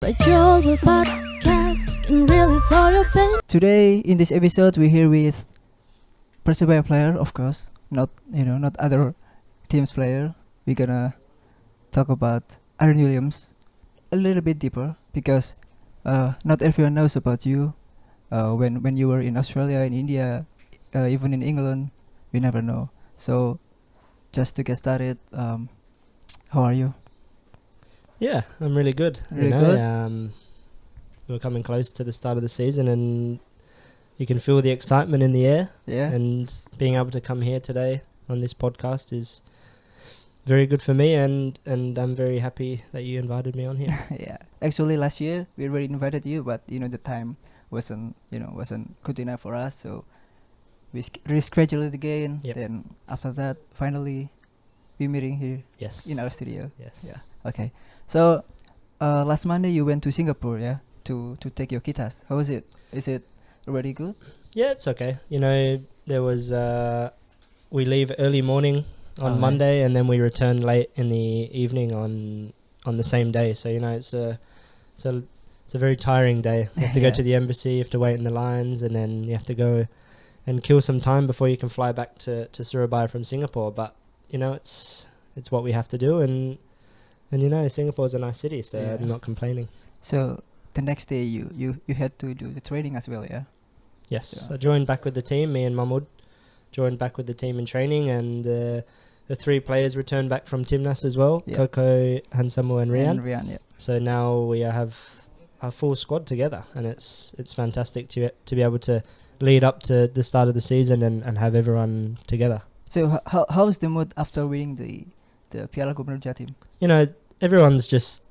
Bajolball podcast can really solve your pain. Today in this episode we're here with Persebaya player, of course, not other teams player. We're gonna talk about Aryn Williams a little bit deeper because not everyone knows about you. When you were in Australia, in India, even in England, we never know. So just to get started, how are you? Yeah, I'm really good. Really good? We're coming close to the start of the season and you can feel the excitement in the air. Yeah. And being able to come here today on this podcast is very good for me and I'm very happy that you invited me on here. Yeah. Actually, last year we already invited you, but the time wasn't good enough for us, so we rescheduled it again. Yep. Then after that, finally, we're meeting here Yes. in our studio. Yes. Yeah. Okay. So last Monday you went to Singapore, yeah, to take your guitars. How was it? Is it already good? Yeah, it's okay. There was we leave early morning on Monday and then we return late in the evening on the same day. So it's a very tiring day. You have to go to the embassy, you have to wait in the lines, and then you have to go and kill some time before you can fly back to Surabaya from Singapore. But it's what we have to do, and Singapore's a nice city, so I'm not complaining. So the next day you had to do the training as well, yeah? Yes, Yeah. I joined back with the team. Me and Mahmoud joined back with the team in training, and the three players returned back from Timnas as well. Yeah. Coco, Hansamu and Rian. And Rian, yeah. So now we have a full squad together, and it's fantastic to be able to lead up to the start of the season and have everyone together. So how's the mood after winning the Piala Gubernur Jatim? Everyone's just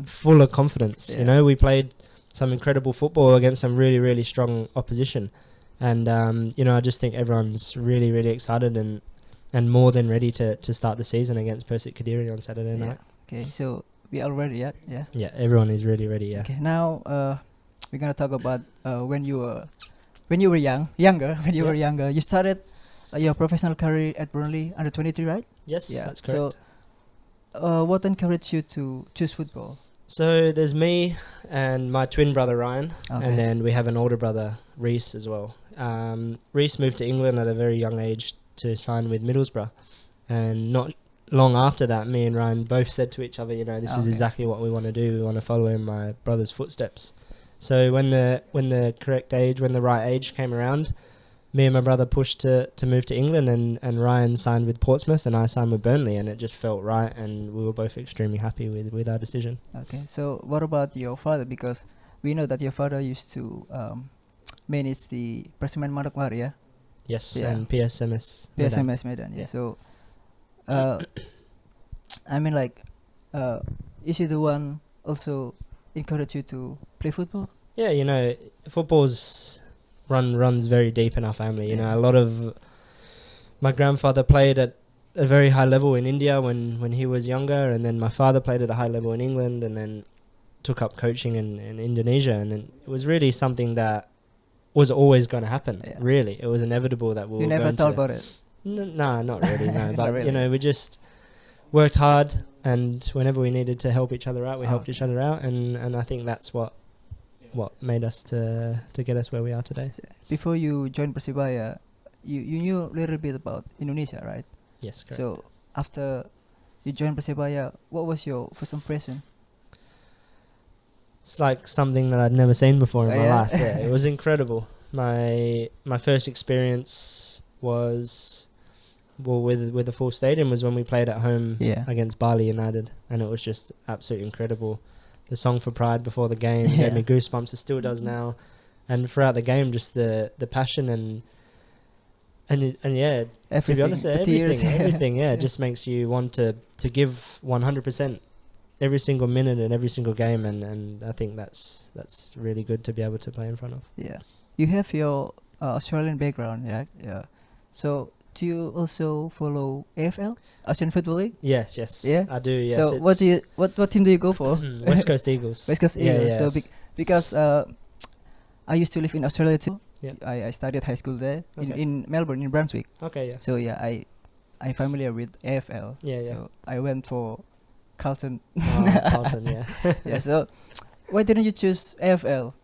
full of confidence. Yeah. We played some incredible football against some really, really strong opposition. And, I just think everyone's really, really excited and more than ready to start the season against Persik Kediri on Saturday night. Okay, so we are ready, yeah? Yeah. Yeah, everyone is really ready, yeah. Okay, now we're going to talk about when you were younger, you started your professional career at Burnley under 23, right? Yes, Yeah. that's correct. So what encouraged you to choose football? So there's me and my twin brother Ryan, Okay. and then we have an older brother, Reese, as well. Reese moved to England at a very young age to sign with Middlesbrough, and not long after that, me and Ryan both said to each other, this is exactly what we want to do. We want to follow in my brother's footsteps. So when the right age came around, me and my brother pushed to move to England, and Ryan signed with Portsmouth and I signed with Burnley, and it just felt right, and we were both extremely happy with our decision. Okay, so what about your father? Because we know that your father used to manage the Persimmon Manokwari, yeah? Yes, Yeah. and PSMS. PSMS Medan, yeah. Yeah. So, is he the one also encourage you to play football? Yeah, football's runs very deep in our family. Yeah. A lot of my grandfather played at a very high level in India when he was younger, and then my father played at a high level in England, and then took up coaching in Indonesia, and it was really something that was always going to happen. Yeah. Really, it was inevitable that we were You never going thought to. about it? No, not really. No, Not but really. we just worked hard, and whenever we needed to help each other out, we helped each other out, and I think that's what made us to get us where we are today. Before you joined Persebaya, you knew a little bit about Indonesia, right? Yes, correct. So after you joined Persebaya, what was your first impression? It's like something that I'd never seen before in my Yeah. life. Yeah, it was incredible. My first experience was with a full stadium was when we played at home against Bali United, and it was just absolutely incredible. The song for Pride before the game gave me goosebumps. It still does now, and throughout the game, just the passion and yeah, Everything. to be honest, The tears. everything, just makes you want to give 100% every single minute and every single game, and I think that's really good to be able to play in front of. Yeah, you have your Australian background, yeah. Yeah. So do you also follow AFL, Australian Football League? Yes, Yeah? I do. Yes. So what team do you go for? West Coast Eagles. West Coast Yeah, Eagles. yes. So because I used to live in Australia too. Yeah. I studied high school there Okay. in Melbourne, in Brunswick. Okay, yeah. So yeah, I familiar with AFL. Yeah, yeah. So I went for Carlton. Oh, Carlton, yeah. Yeah. So why didn't you choose AFL?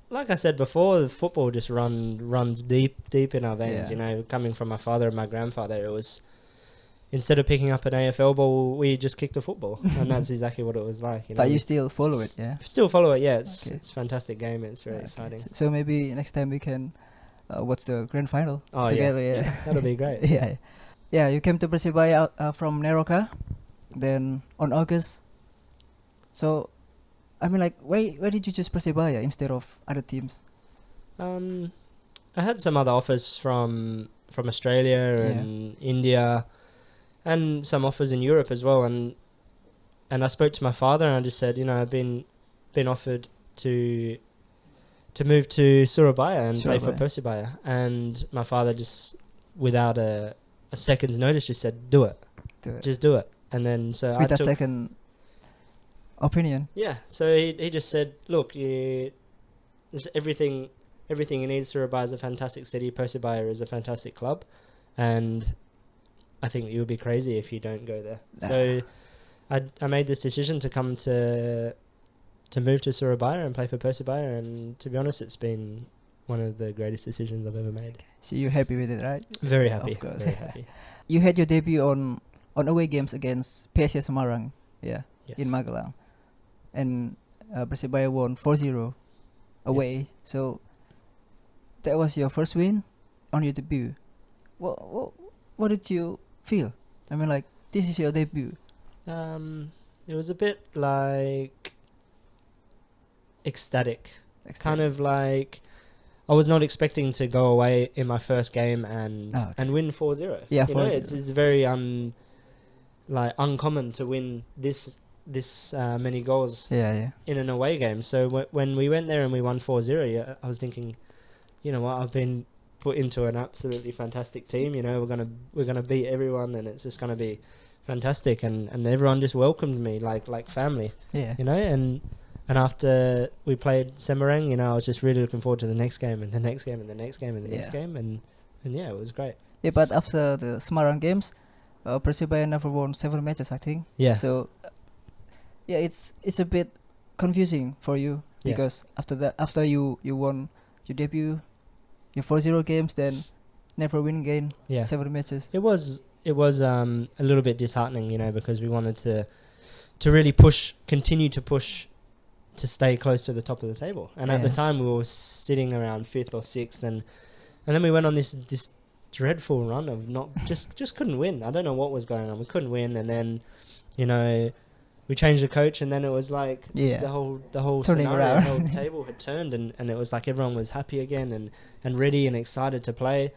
Like I said before, the football just runs deep in our veins. Yeah. You know, coming from my father and my grandfather, it was instead of picking up an AFL ball, we just kicked a football, and that's exactly what it was like. You know, But you still follow it, yeah? still follow it. Yeah, it's Okay. it's a fantastic game. It's very exciting. So maybe next time we can watch the grand final Oh together. yeah, that'll be great. Yeah. Yeah, you came to Persebaya from Neroka, then on August. So, I mean, like, why did you choose Persebaya instead of other teams? I had some other offers from Australia and India, and some offers in Europe as well. And I spoke to my father, and I just said, you know, I've been offered to move to Surabaya and play for Persebaya. And my father just, without a second's notice, just said, do it. Just do it. And then so With I a took second opinion. Yeah, so he just said, look, there's everything you need. Surabaya is a fantastic city. Persebaya is a fantastic club, and I think you would be crazy if you don't go there. So I made this decision to come to move to Surabaya and play for Persebaya, and to be honest, it's been one of the greatest decisions I've ever made. So you're happy with it, right? Very happy. Of course. Very happy. You had your debut on away games against PSS Semarang, Yes. in Magelang, and Persebaya won 4-0 away. So that was your first win on your debut. What did you feel? I mean, like, this is your debut. It was a bit like ecstatic. Kind of like I was not expecting to go away in my first game and win 4-0. Yeah, you know, 4-0. it's very uncommon to win this many goals Yeah. in an away game. So when we went there and we won 4-0, I was thinking, you know what, I've been put into an absolutely fantastic team. You know, we're gonna beat everyone, and it's just gonna be fantastic. And everyone just welcomed me like family. Yeah. You know, and after we played Semarang, you know, I was just really looking forward to the next game and the next game and the next game and the next game, and yeah, it was great. Yeah, but after the Semarang games, Persebaya never won 7 matches, I think. Yeah. So yeah, it's a bit confusing for you because after you won your debut, your 4-0 games, then never win again. Yeah. 7 matches. It was a little bit disheartening, you know, because we wanted to really continue to push to stay close to the top of the table. And at the time we were sitting around 5th or 6th, and then we went on this dreadful run of just couldn't win. I don't know what was going on. We couldn't win, and then, you know, we changed the coach, and then it was like the whole Turning scenario, around. the whole table had turned, and it was like everyone was happy again and ready and excited to play,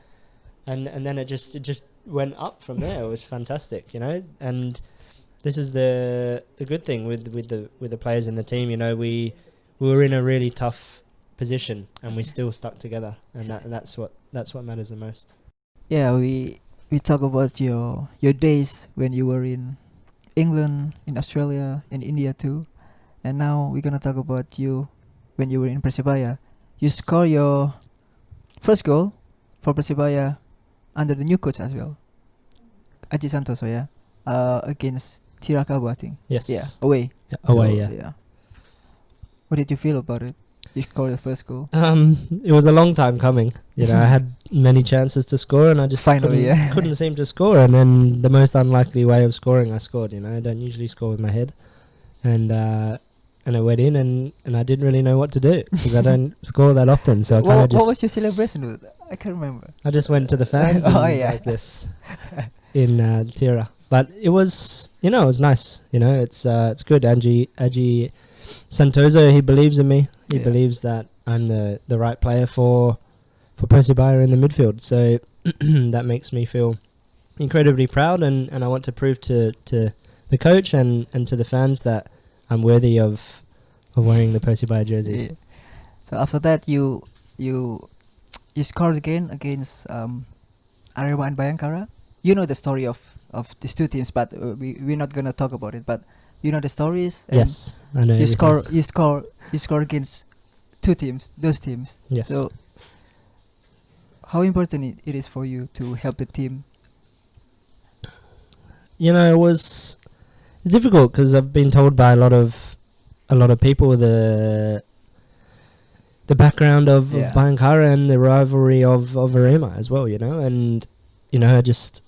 and then it just went up from there. It was fantastic, you know. And this is the good thing with the players in the team. You know, we were in a really tough position, and we still stuck together, and that's what matters the most. Yeah, we talk about your days when you were in England, in Australia, in India too, and now we're gonna talk about you when you were in Persebaya. You score your first goal for Persebaya under the new coach as well, Aji Santoso, against Tirakabu, I think. Yes. Yeah, away. Away. So, yeah. What did you feel about it? You scored the first goal. It was a long time coming. You know, I had many chances to score, and I just Finally, couldn't seem to score. And then the most unlikely way of scoring, I scored. You know, I don't usually score with my head, and it went in, and I didn't really know what to do because I don't score that often. So I kind of What was your celebration with? I can't remember. I just went to the fans and like this in Tira. But it was, you know, it was nice. You know, it's good. Aji Santoso, he believes in me. He believes that I'm the right player for Persebaya in the midfield. So that makes me feel incredibly proud, and I want to prove to the coach and to the fans that I'm worthy of wearing the Persebaya jersey. Yeah. So after that, you scored again against Arema and Bayangkara. You know the story of these two teams, but we're not gonna talk about it. But you know the stories. And Yes, I know. You score against those teams. Yes. So how important it is for you to help the team? You know, it's difficult because I've been told by a lot of a lot of people the background of Bayangkara and the rivalry of Arema as well, you know. And I just,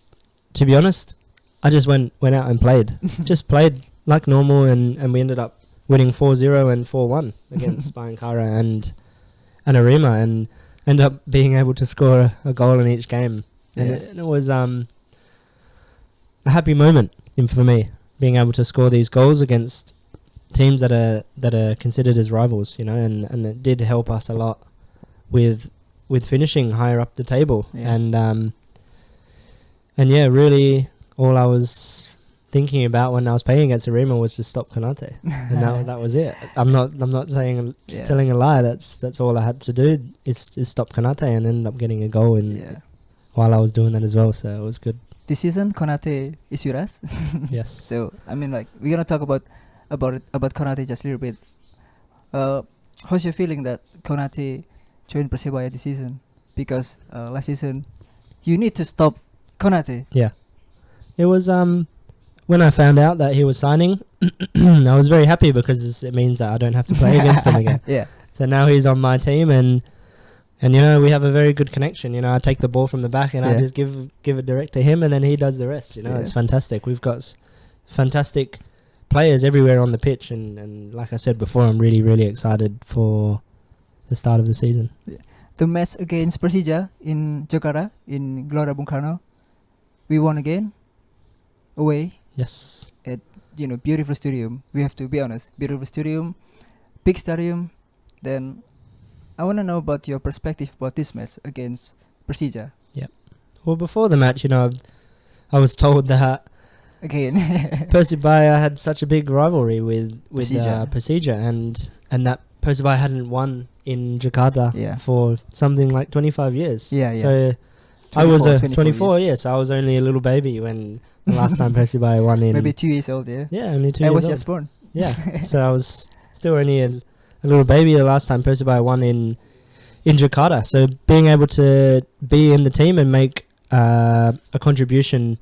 to be honest, I just went out and played, just played like normal, and we ended up winning 4-0 and 4-1 against Bayangkara and Arema, and ended up being able to score a goal in each game, and it was a happy moment for me, being able to score these goals against teams that are considered as rivals, you know, and it did help us a lot with finishing higher up the table, and really all I was thinking about when I was playing against Arema was to stop Konate, and that was it. I'm not saying telling a lie. That's all I had to do is stop Konate, and ended up getting a goal while I was doing that as well. So it was good. This season, Konate is with us. Yes. So I mean, like, we're gonna talk about Konate just a little bit. How's your feeling that Konate joined Persebaya this season? Because last season, you need to stop Konate. Yeah. It was when I found out that he was signing, I was very happy because it means that I don't have to play against him again. Yeah. So now he's on my team, and we have a very good connection. I take the ball from the back and I just give it direct to him, and then he does the rest. It's fantastic. We've got fantastic players everywhere on the pitch, and like I said before, I'm really, really excited for the start of the season. Yeah. The match against Persija in Jakarta, in Gelora Bung Karno, we won again, away. Yes. At beautiful stadium. We have to be honest, beautiful stadium, big stadium. Then I want to know about your perspective about this match against Persija. Yeah. Well, before the match, I was told that again Persebaya had such a big rivalry with Persija, and that Persebaya hadn't won in Jakarta for something like 25 years. Yeah. So I was 24 years. So I was only a little baby when the last time Persebaya won in. Maybe 2 years old. Yeah. Yeah, only 2 years old. I was old. just born. Yeah. So I was still only a little baby the last time Persebaya won in Jakarta. So being able to be in the team and make a contribution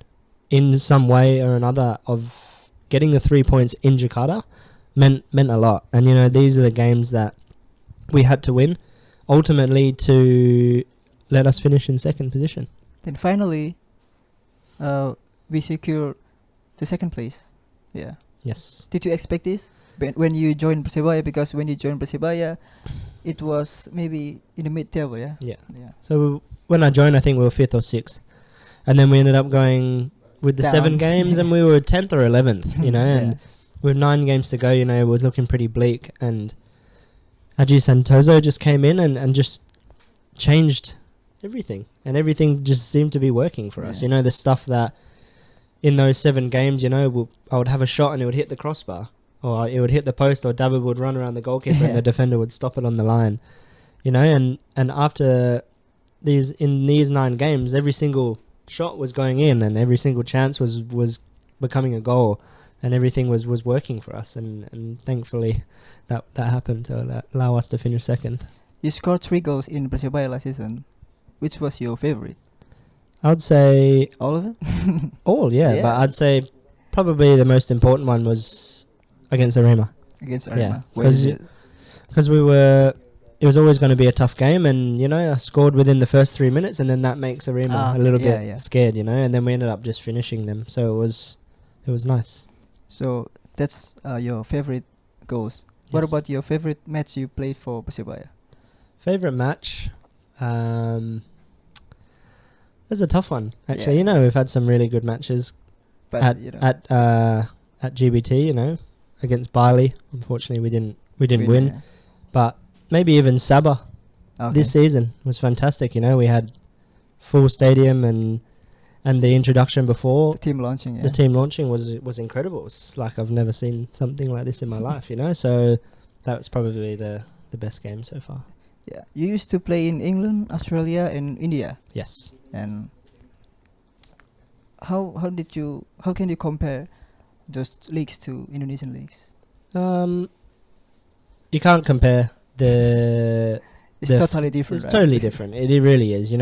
in some way or another of getting the 3 points in Jakarta meant a lot. And these are the games that we had to win ultimately to let us finish in second position. Then finally, we secured the second place. Yeah. Yes. Did you expect this when you joined Persebaya? Because when you joined Persebaya, it was maybe in the mid-table, yeah? Yeah. So when I joined, I think we were 5th or 6th. And then we ended up going with the 7 games and we were 10th or 11th, and with 9 games to go, it was looking pretty bleak. And Aji Santoso just came in and just changed everything. And everything just seemed to be working for us. The stuff that in those 7 games, I would have a shot and it would hit the crossbar, or it would hit the post, or David would run around the goalkeeper and the defender would stop it on the line. And after these 9 games, every single shot was going in and every single chance was becoming a goal, and everything was working for us, and thankfully that happened to allow us to finish second. You scored 3 goals in Persebaya last season. Which was your favorite? I would say all of it. All, yeah. But I'd say probably the most important one was against Arema. Yeah, because it was always going to be a tough game, and I scored within the first 3 minutes, and then that makes Arema a little bit scared, and then we ended up just finishing them. So it was nice. So that's your favorite goals. Yes. What about your favorite match you played for Persebaya? Favorite match? That's a tough one, actually. We've had some really good matches, but at GBT, against Bali. Unfortunately, we didn't win. Yeah. But maybe even Sabah this season was fantastic. We had full stadium, and the introduction before the team launching. Yeah. The team launching was incredible. It's like I've never seen something like this in my life. So that was probably the best game so far. Yeah, you used to play in England, Australia, and India. Yes. And how can you compare those leagues to Indonesian leagues? You can't compare it's totally different. It's totally different. It really is.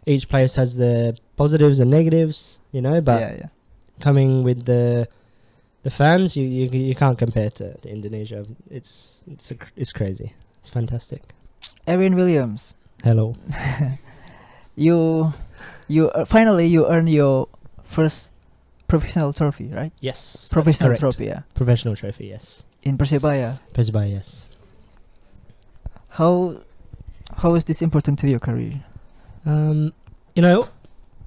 Each place has the positives and negatives. But coming with the the fans, you can't compare to Indonesia. It's crazy. It's fantastic. Aryn Williams, Hello. you finally you earned your first professional trophy, right? Yes. Professional that's correct. trophy, yeah. Professional trophy. Yes. In Persebaya. Persebaya. Yes. How is this important to your career? You know,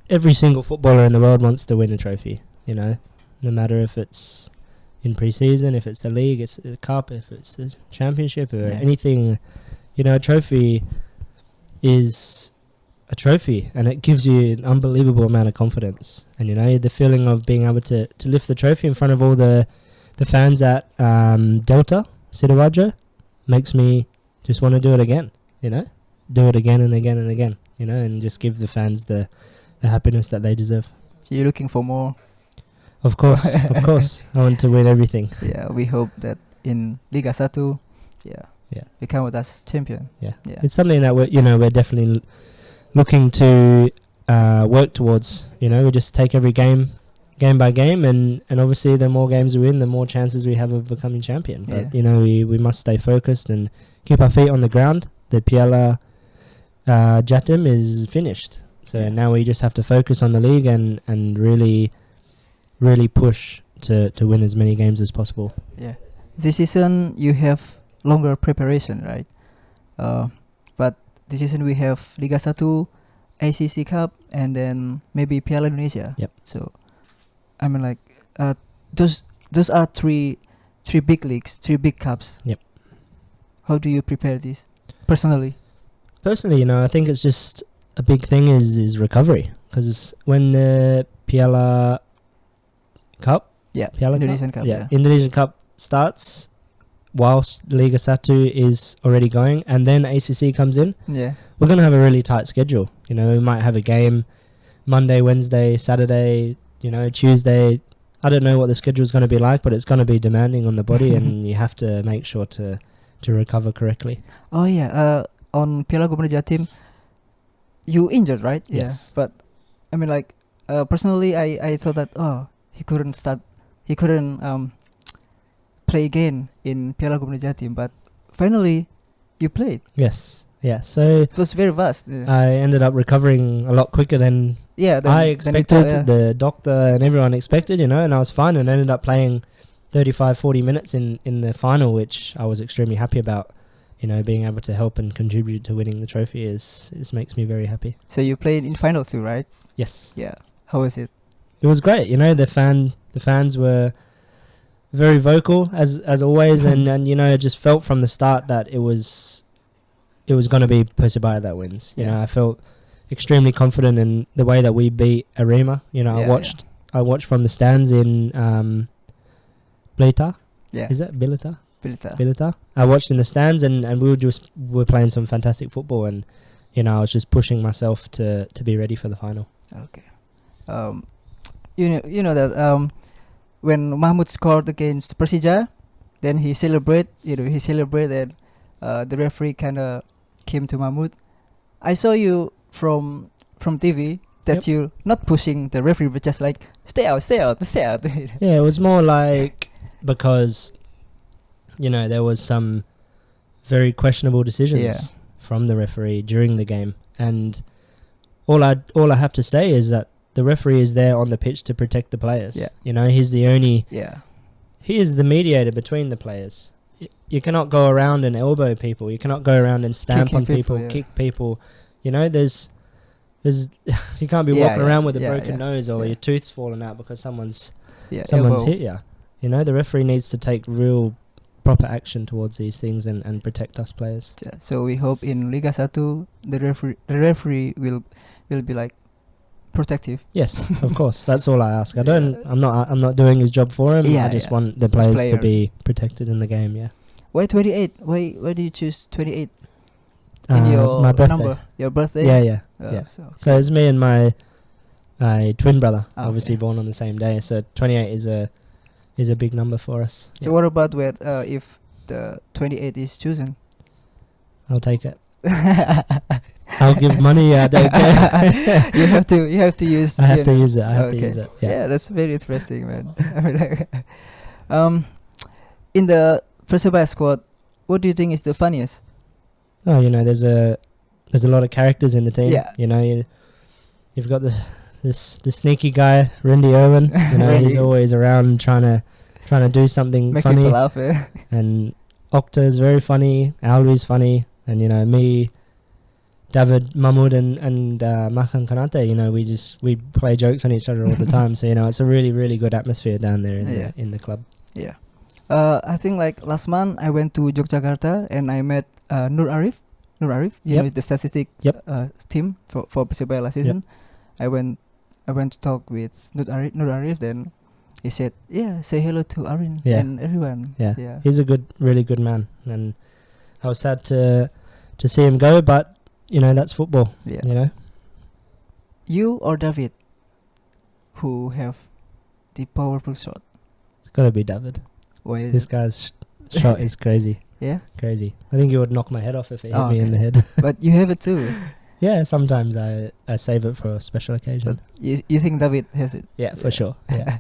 every single footballer in the world wants to win a trophy. You know, no matter if it's in pre-season, if it's the league, it's the cup, if it's the championship, or anything. You know, a trophy is a trophy, and it gives you an unbelievable amount of confidence. And you know, the feeling of being able to lift the trophy in front of all the fans at Delta Sidoarjo makes me just want to do it again. You know, do it again and again and again. You know, and just give the fans the happiness that they deserve. You're looking for more? Of course, of course. I want to win everything. Yeah, we hope that in Liga 1, become with us champion. Yeah. It's something that we're definitely looking to work towards. You know, we just take every game by game, and obviously the more games we win, the more chances we have of becoming champion. But you know, we must stay focused and keep our feet on the ground. The Piala Jatim is finished, so now we just have to focus on the league and really push to win as many games as possible. Yeah, this season you have longer preparation, right? But this season we have Liga 1, ACC Cup, and then maybe Piala Indonesia. Yep. So, I mean, like, those are three big leagues, 3 big cups. Yep. How do you prepare this personally? Personally, you know, I think it's just a big thing is recovery, because when the Piala Cup, Indonesian Cup, Indonesian Cup starts, whilst Liga 1 is already going, and then ACC comes in, we're going to have a really tight schedule. You know, we might have a game Monday, Wednesday, Saturday, you know, Tuesday. I don't know what the schedule is going to be like, but it's going to be demanding on the body, and you have to make sure to recover correctly. Oh yeah, on Piala Gubernur Jatim, you injured, right? Yes. Yeah. But I mean, like, personally, I thought that he couldn't play again in Piala Gubernur Jatim, but finally you played. Yes. Yeah. So it was very fast. I ended up recovering a lot quicker than I expected. The doctor and everyone expected, you know, and I was fine and ended up playing 35-40 minutes in the final, which I was extremely happy about. You know, being able to help and contribute to winning the trophy is makes me very happy. So you played in final too, right? Yes. Yeah. How was it? It was great. You know, the fans were very vocal as always, and you know, it just felt from the start that it was going to be Persebaya that wins. You know, I felt extremely confident in the way that we beat Arema. You know, I watched from the stands in Blita. Yeah. Is that Bilita? Bilita. I watched in the stands, and we were playing some fantastic football, and you know, I was just pushing myself to be ready for the final. Okay. You know that when Mahmud scored against Persija, then he celebrated. And the referee kind of came to Mahmud. I saw you from TV that you're not pushing the referee, but just like stay out. Yeah, it was more like because you know there was some very questionable decisions from the referee during the game, and all I have to say is that the referee is there on the pitch to protect the players. Yeah. You know, he's the only... Yeah. He is the mediator between the players. You cannot go around and elbow people. You cannot go around and stamp on people, kick people. You know, there's you can't be walking around with a broken nose or your tooth's fallen out because someone's hit you. You know, the referee needs to take real proper action towards these things and protect us players. Yeah. So we hope in Liga 1 the referee will be like protective. Yes, of course. That's all I ask. I'm not doing his job for him. I just want the players to be protected in the game. Yeah. Why 28? Why do you choose 28? It's my birthday. Number, your birthday? Yeah. So it's me and my twin brother, obviously born on the same day. So 28 is a big number for us. So what about if the 28 is chosen? I'll take it. I'll give money. I don't care. You have to use. I have to use it. I have to use it. Yeah, that's very interesting, man. In the Persebaya squad, what do you think is the funniest? Oh, there's a lot of characters in the team. Yeah. You've got the sneaky guy, Randy Irwin. He's always around trying to do something Make funny. people laugh. Yeah. And Okta is very funny. Alwi's funny. And me, David, Mahmoud, and Makan Kanate. We play jokes on each other all the time. So it's a really, really good atmosphere down there in the club. Yeah. I think like last month I went to Yogyakarta and I met Nur Arif, Yep. the statistic team for Persebaya last season. I went to talk with Nur Arif. Then he said, "Yeah, say hello to Aryn and everyone." Yeah, he's a really good man, and I was sad to see him go, but that's football. Yeah. You or David, who have the powerful shot? It's gotta be David. Why is This it? guy's shot is crazy. Yeah. Crazy. I think he would knock my head off if it hit Oh, me in okay. the head. But you have it too. Yeah, sometimes I save it for a special occasion. But you think David has it? Yeah, for sure. Yeah.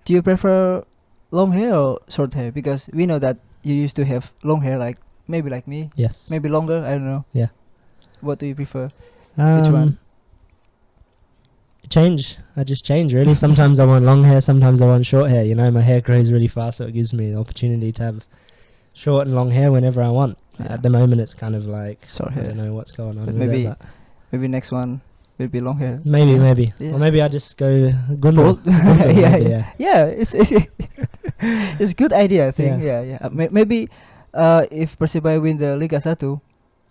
Do you prefer long hair or short hair? Because we know that you used to have long hair, like maybe like me, Yes. maybe longer. I don't know. Yeah. What do you prefer? Which one? Change. I just change really. Sometimes I want long hair, sometimes I want short hair. My hair grows really fast, so it gives me the opportunity to have short and long hair whenever I want. Yeah. At the moment, it's kind of like Short I hair. don't know what's going on But with maybe it. But maybe next one will be long hair. maybe, Yeah. or maybe I just go Gundul. Bald? Yeah, yeah. Yeah, it's it's good idea. I think. Yeah. Maybe if Persebaya win the Liga 1,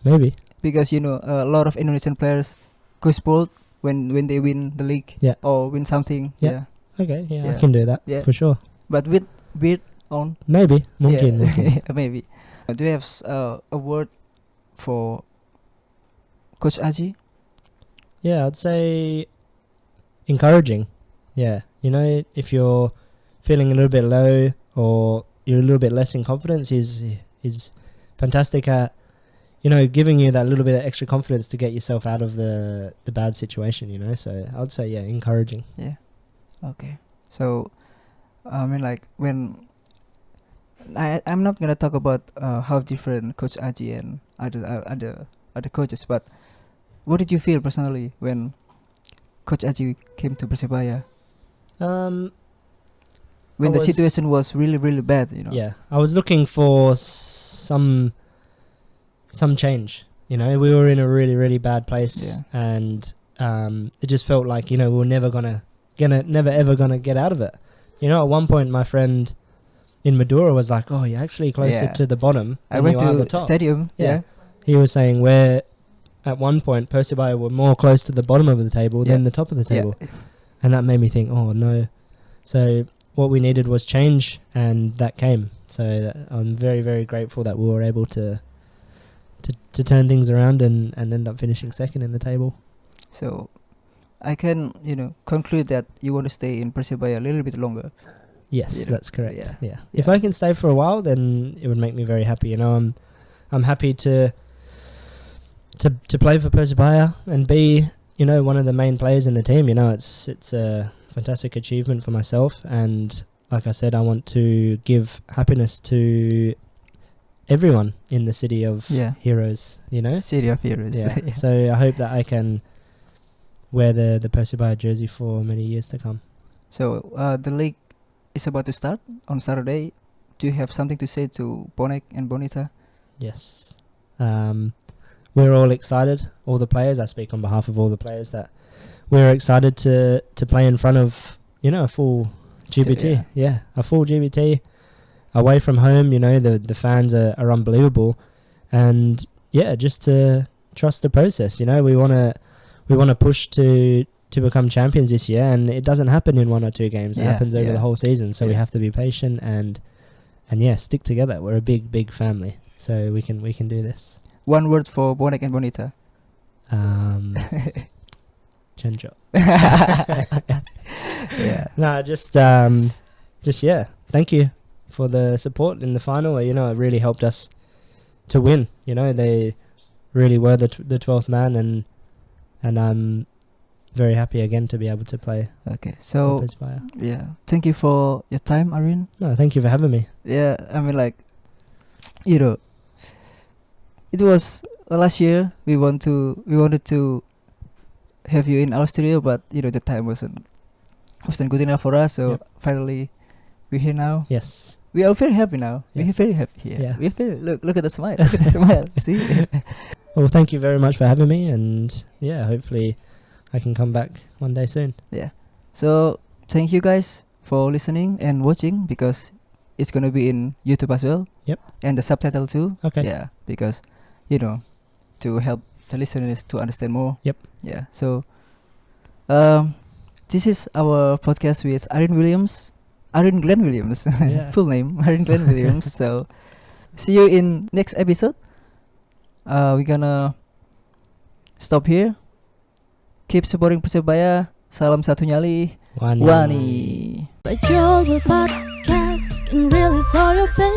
Maybe. because a lot of Indonesian players goes bald when they win the league. Yeah. Or win something. Yeah. Okay, I Yeah. can do that Yeah. for sure. But with beard on. Maybe, Yeah. mungkin. Maybe. Do you have a word for Coach Aji? Yeah, I'd say encouraging. Yeah, if you're feeling a little bit low or you're a little bit less in confidence, he's fantastic at giving you that little bit of extra confidence to get yourself out of the bad situation. So I'd say encouraging. Yeah. Okay. So, I mean, like when I'm not gonna talk about how different Coach Aji and other coaches, but what did you feel personally when Coach Aji came to Persebaya? When the situation was really, really bad, Yeah, I was looking for some change. We were in a really, really bad place, and it just felt like we were never ever gonna get out of it. At one point, my friend in Madura was like, "Oh, you're actually closer to the bottom I than went you are to the top." stadium. Yeah. He was saying where at one point Persebaya were more close to the bottom of the table than the top of the table, and that made me think, "Oh no!" So what we needed was change, and that came. So I'm very, very grateful that we were able to turn things around and end up finishing second in the table. So I can conclude that you want to stay in Persebaya a little bit longer. Yes, that's correct. Yeah. Yeah. If I can stay for a while, then it would make me very happy. I'm happy to play for Persebaya and be one of the main players in the team. It's a fantastic achievement for myself, and like I said, I want to give happiness to everyone in the city of heroes. City of Heroes. Yeah. So I hope that I can wear the Persebaya jersey for many years to come. So the league is about to start on Saturday. Do you have something to say to Bonek and Bonita? Yes. We're all excited, all the players. I speak on behalf of all the players that we're excited to play in front of, a full GBT. A full GBT away from home. The fans are unbelievable, and just to trust the process. We want to push to become champions this year, and it doesn't happen in 1 or 2 games. It happens over the whole season. So we have to be patient and stick together. We're a big family, so we can do this. One word for Bonek and Bonita. Chencho. Yeah. No, just thank you for the support in the final. It really helped us to win. They really were the 12th man, and I'm very happy again to be able to play Okay, for so Persebaya. yeah, thank you for your time, Aryn. No, thank you for having me. Yeah, I mean, like, you know, it was last year. We wanted to have you in our studio, but you know the time wasn't good enough for us. So Yep. finally, we're here now. Yes. We are very happy now. We're Yes. very happy here. Yeah. We're very look at the smile. Look at the smile. See. Well, thank you very much for having me, and yeah, hopefully I can come back one day soon. Yeah. So thank you guys for listening and watching, because it's gonna be in YouTube as well. Yep. And the subtitle too. Okay. Yeah, because you know, to help the listeners to understand more. Yep. Yeah. So this is our podcast with Aryn Glen Williams. Yeah. Full name Aryn Glen Williams. So see you in next episode. We're gonna stop here. Keep supporting Persebaya. Salam satu nyali. Wani. Wani. Bajolball podcast can really solve your pain.